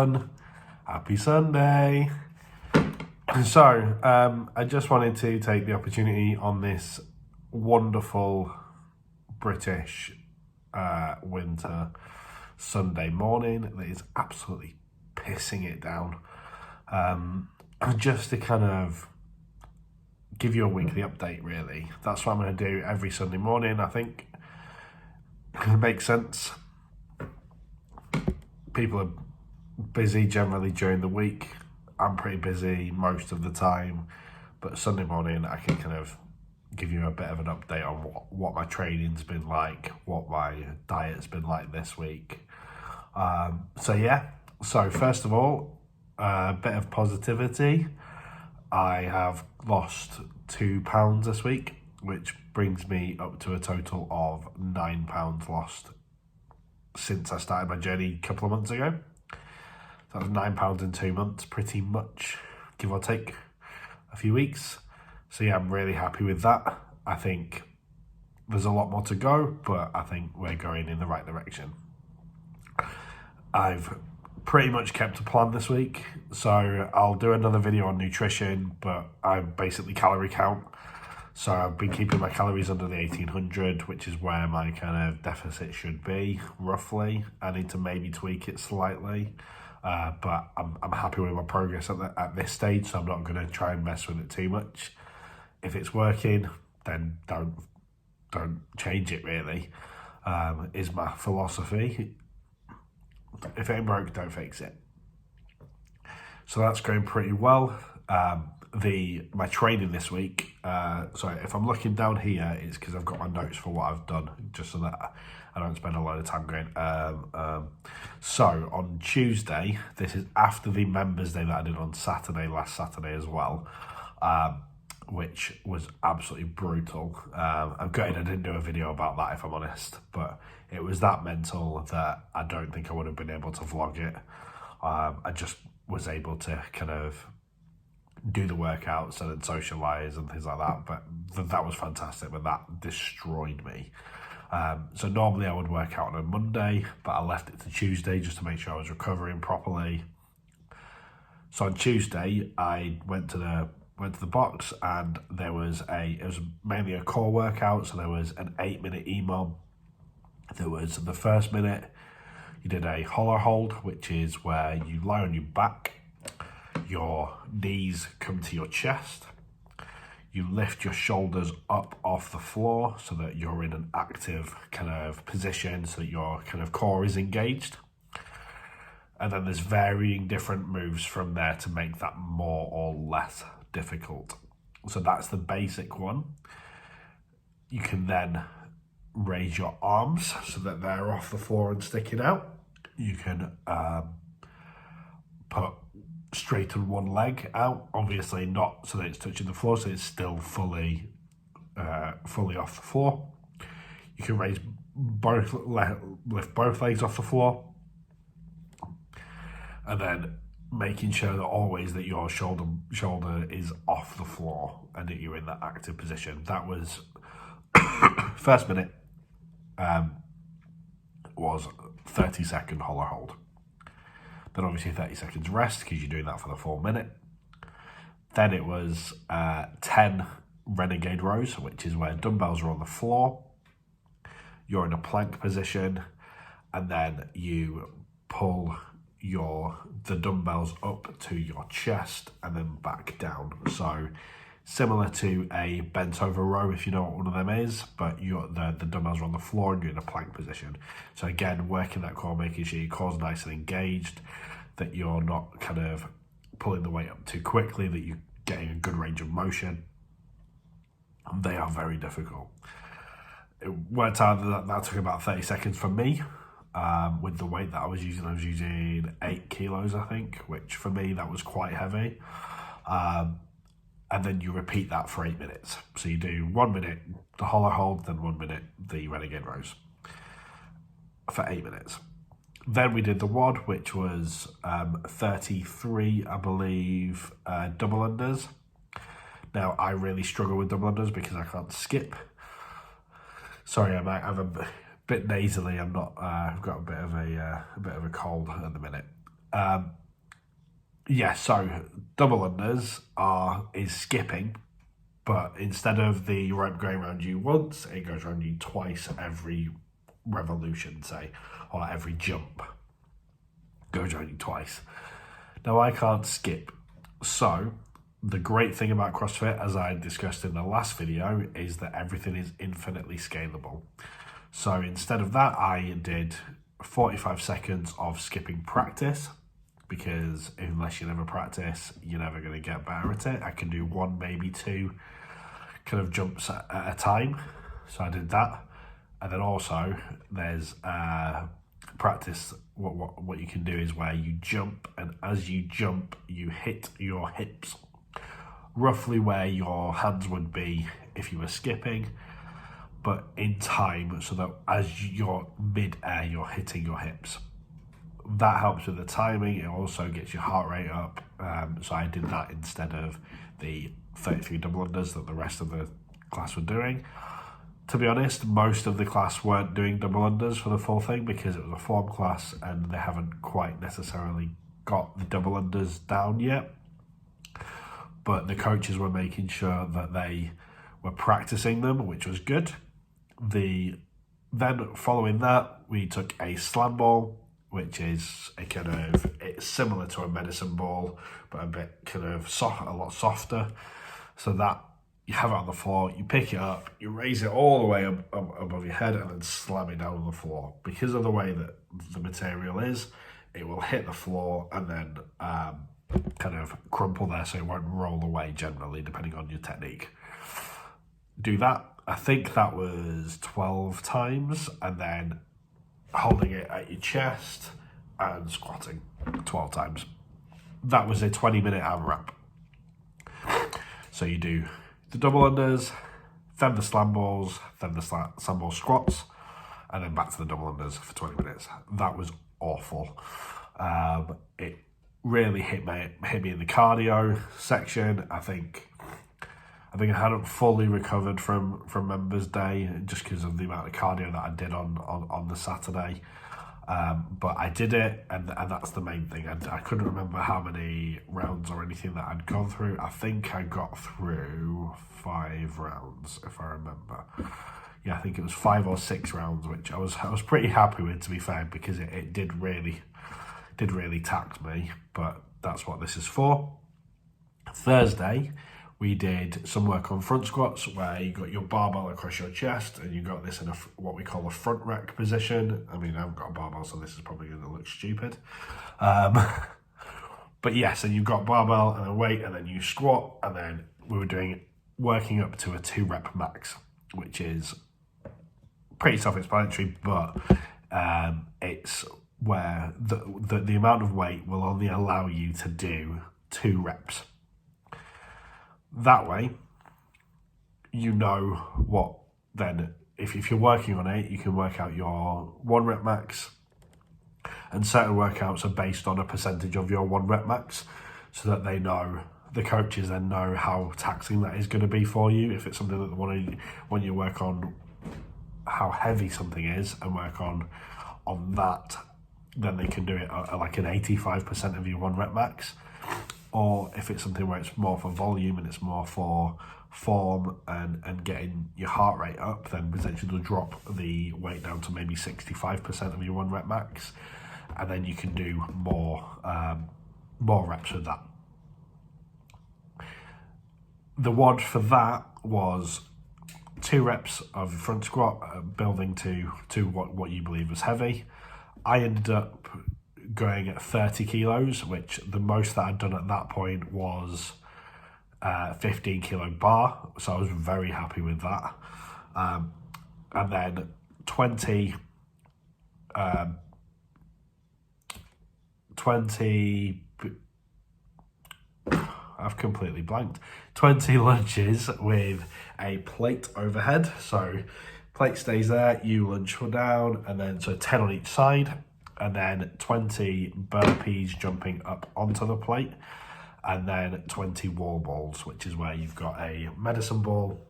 everyone. Happy Sunday. So, I just wanted to take the opportunity on this wonderful British winter Sunday morning that is absolutely pissing it down. Just to kind of give you a weekly update, really. That's what I'm going to do every Sunday morning, I think. It makes sense. People are busy generally during the week. I'm pretty busy most of the time, but Sunday morning I can kind of give you a bit of an update on what my training's been like, what my diet's been like this week. So first of all, a bit of positivity. I have lost £2 this week, which brings me up to a total of £9 lost since I started my journey a couple of months ago. So that was £9 in 2 months, pretty much, give or take a few weeks. So yeah, I'm really happy with that. I think there's a lot more to go, but I think we're going in the right direction. I've pretty much kept a plan this week, so I'll do another video on nutrition, but I basically calorie count. So I've been keeping my calories under the 1800, which is where my kind of deficit should be, roughly. I need to maybe tweak it slightly, but I'm happy with my progress at this stage, so I'm not going to try and mess with it too much. If it's working, then don't change it, really, is my philosophy. If it ain't broke, don't fix it. So that's going pretty well. My training this week, if I'm looking down here, it's because I've got my notes for what I've done, just so that I don't spend a lot of time going. So on Tuesday, this is after the Members Day that I did on last Saturday as well, which was absolutely brutal. I'm gutted I didn't do a video about that, if I'm honest, but it was that mental that I don't think I would have been able to vlog it. I just was able to kind of do the workouts and then socialise and things like that, but that was fantastic, but that destroyed me. So normally I would work out on a Monday, but I left it to Tuesday just to make sure I was recovering properly. So on Tuesday I went to the box, and it was mainly a core workout. So there was an 8-minute EMOM. There was the first minute, you did a hollow hold, which is where you lie on your back, your knees come to your chest, you lift your shoulders up off the floor so that you're in an active kind of position, so that your kind of core is engaged. And then there's varying different moves from there to make that more or less difficult. So that's the basic one. You can then raise your arms so that they're off the floor and sticking out. You can straighten one leg out, obviously not so that it's touching the floor, so it's still fully off the floor. You can lift both legs off the floor, and then making sure that always that your shoulder is off the floor and that you're in that active position. That was first minute was 30-second hollow hold. Then obviously 30 seconds rest because you're doing that for the full minute. Then it was 10 renegade rows, which is where dumbbells are on the floor. You're in a plank position, and then you pull the dumbbells up to your chest and then back down. So similar to a bent over row, if you know what one of them is, but the dumbbells are on the floor and you're in a plank position. So again, working that core, making sure your core's nice and engaged, that you're not kind of pulling the weight up too quickly, that you're getting a good range of motion. They are very difficult. It worked out that took about 30 seconds for me. With the weight that I was using 8 kilos, I think, which for me, that was quite heavy. And then you repeat that for 8 minutes. So you do 1 minute the hollow hold, then 1 minute the renegade rows for 8 minutes. Then we did the WOD, which was 33, I believe, double unders. Now, I really struggle with double unders because I can't skip. Sorry, I might have a bit nasally. I'm not. I've got a bit of a cold at the minute. Yeah, so double unders is skipping, but instead of the rope going around you once, it goes around you twice every revolution, say, or every jump goes around you twice. Now, I can't skip. So, the great thing about CrossFit, as I discussed in the last video, is that everything is infinitely scalable. So, instead of that, I did 45 seconds of skipping practice, because unless you never practice, you're never going to get better at it. I can do one, maybe two kind of jumps at a time. So I did that. And then also there's practice. What you can do is where you jump, and as you jump, you hit your hips roughly where your hands would be if you were skipping, but in time, so that as you're mid-air, you're hitting your hips. That helps with the timing. It also gets your heart rate up. So I did that instead of the 33 double unders that the rest of the class were doing. To be honest, most of the class weren't doing double unders for the full thing because it was a form class and they haven't quite necessarily got the double unders down yet. But the coaches were making sure that they were practicing them, which was good. Then following that, we took a slam ball, which is it's similar to a medicine ball, but a bit kind of a lot softer. So that you have it on the floor, you pick it up, you raise it all the way up above your head and then slam it down on the floor. Because of the way that the material is, it will hit the floor and then kind of crumple there, so it won't roll away generally, depending on your technique. Do that. I think that was 12 times, and then holding it at your chest and squatting 12 times. That was a 20-minute AMRAP. So you do the double unders, then the slam balls, then the slam ball squats, and then back to the double unders for 20 minutes. That was awful. It really hit me in the cardio section. I think I hadn't fully recovered from Members Day just because of the amount of cardio that I did on the Saturday. But I did it, and that's the main thing. I couldn't remember how many rounds or anything that I'd gone through. I think I got through 5 rounds, if I remember. Yeah, I think it was 5 or 6 rounds, which I was pretty happy with, to be fair, because it did really tax me. But that's what this is for. Thursday, we did some work on front squats where you got your barbell across your chest and you got this in what we call a front rack position. I mean, I haven't got a barbell, so this is probably going to look stupid. But yes, and you've got barbell and a weight, and then you squat, and then we were working up to a 2-rep max, which is pretty self-explanatory, but it's where the amount of weight will only allow you to do 2 reps. That way, you know what then, if you're working on it, you can work out your 1-rep max, and certain workouts are based on a percentage of your 1-rep max, so that the coaches then know how taxing that is going to be for you. If it's something that they want you to work on how heavy something is and work on that, then they can do it at like an 85% of your 1-rep max. Or if it's something where it's more for volume and it's more for form and getting your heart rate up, then potentially they'll drop the weight down to maybe 65% of your 1-rep max, and then you can do more reps with that. The WOD for that was 2 reps of front squat, building to what you believe was heavy. I ended up going at 30 kilos, which the most that I'd done at that point was 15 kilo bar, so I was very happy with that. And then 20 I've completely blanked. 20 lunges with a plate overhead. So plate stays there, you lunge down, and then so 10 on each side, and then 20 burpees jumping up onto the plate, and then 20 wall balls, which is where you've got a medicine ball.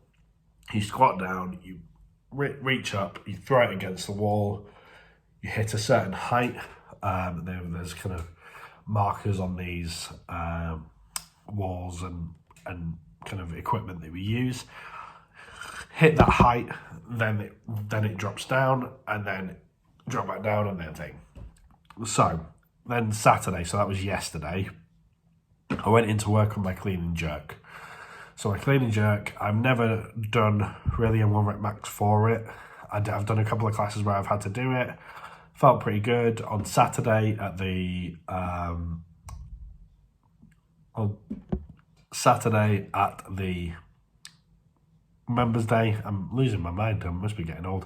You squat down, you reach up, you throw it against the wall, you hit a certain height. There's kind of markers on these walls and kind of equipment that we use. Hit that height, then it drops down, and then drop back down and then thing. So then Saturday, so that was yesterday, I went into work on my clean and jerk. So my clean and jerk, I've never done really a 1 rep max for it. I've done a couple of classes where I've had to do it. Felt pretty good. On Saturday at the Members Day, I'm losing my mind, I must be getting old.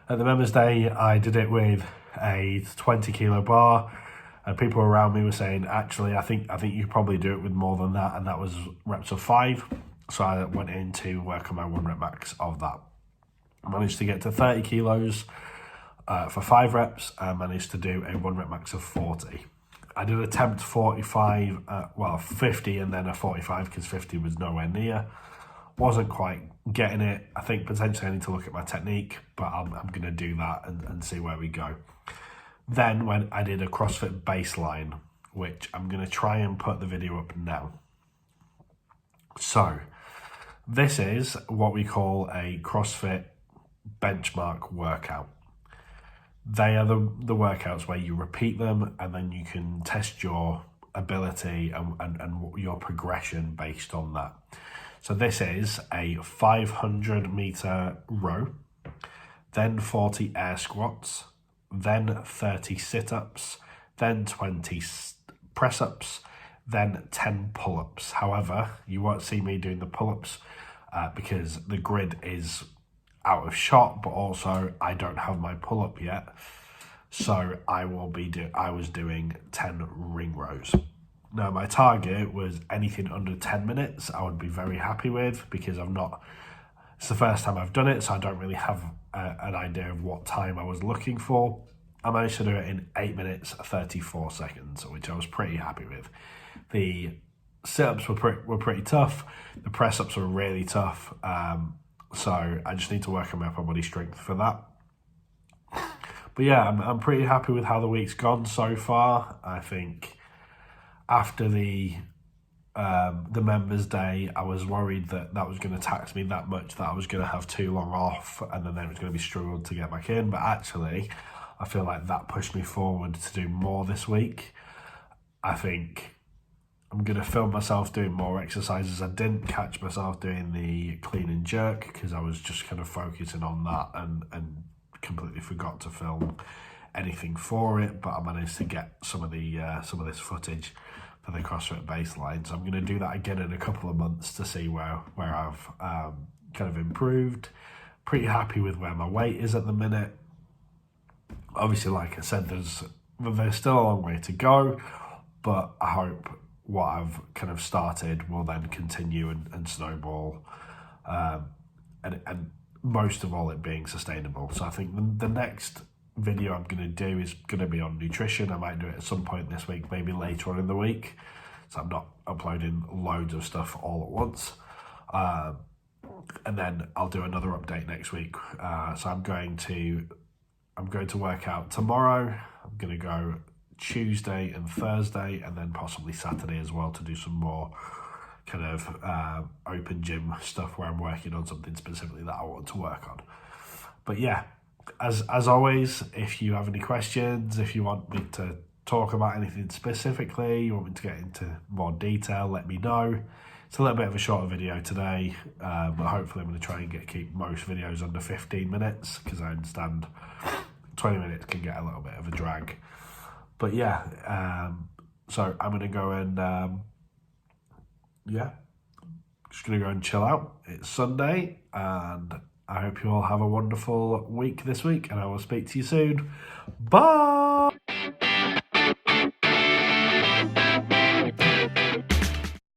At the Members Day, I did it with a 20 kilo bar, and people around me were saying, actually, I think you could probably do it with more than that, and that was reps of 5. So I went in to work on my 1 rep max of that. I managed to get to 30 kilos for 5 reps. I managed to do a 1 rep max of 40. I did attempt 45, 50 and then a 45 because 50 was nowhere near. Wasn't quite getting it. I think potentially I need to look at my technique, but I'm going to do that and see where we go. Then when I did a CrossFit baseline, which I'm going to try and put the video up now. So this is what we call a CrossFit benchmark workout. They are the workouts where you repeat them and then you can test your ability and your progression based on that. So this is a 500 meter row, then 40 air squats, then 30 sit-ups, then 20 press-ups, then 10 pull-ups. However, you won't see me doing the pull-ups because the grid is out of shot, but also I don't have my pull-up yet. So I was doing 10 ring rows. Now my target was anything under 10 minutes I would be very happy with, because it's the first time I've done it, so I don't really have an idea of what time I was looking for. I managed to do it in 8 minutes 34 seconds, which I was pretty happy with. The sit-ups were pretty tough. The press-ups were really tough. So I just need to work on my upper body strength for that. But yeah, I'm pretty happy with how the week's gone so far. I think after the Members Day, I was worried that was going to tax me that much, that I was going to have too long off and then it was going to be struggled to get back in. But actually, I feel like that pushed me forward to do more this week. I think I'm going to film myself doing more exercises. I didn't catch myself doing the clean and jerk because I was just kind of focusing on that and completely forgot to film anything for it. But I managed to get some of this footage for the CrossFit baseline. So I'm going to do that again in a couple of months to see where I've kind of improved. Pretty happy with where my weight is at the minute. Obviously, like I said, there's still a long way to go, but I hope what I've kind of started will then continue and snowball, and most of all it being sustainable. So I think the next video I'm going to do is going to be on nutrition. I might do it at some point this week, maybe later on in the week, so I'm not uploading loads of stuff all at once. And then I'll do another update next week. So I'm going to work out tomorrow. I'm going to go Tuesday and Thursday, and then possibly Saturday as well, to do some more kind of open gym stuff where I'm working on something specifically that I want to work on. But yeah, as always, if you have any questions, if you want me to talk about anything specifically, you want me to get into more detail, let me know. It's a little bit of a shorter video today, but hopefully I'm going to try and keep most videos under 15 minutes, because I understand 20 minutes can get a little bit of a drag. But yeah, so I'm going to go and, just going to go and chill out. It's Sunday, and I hope you all have a wonderful week this week, and I will speak to you soon. Bye!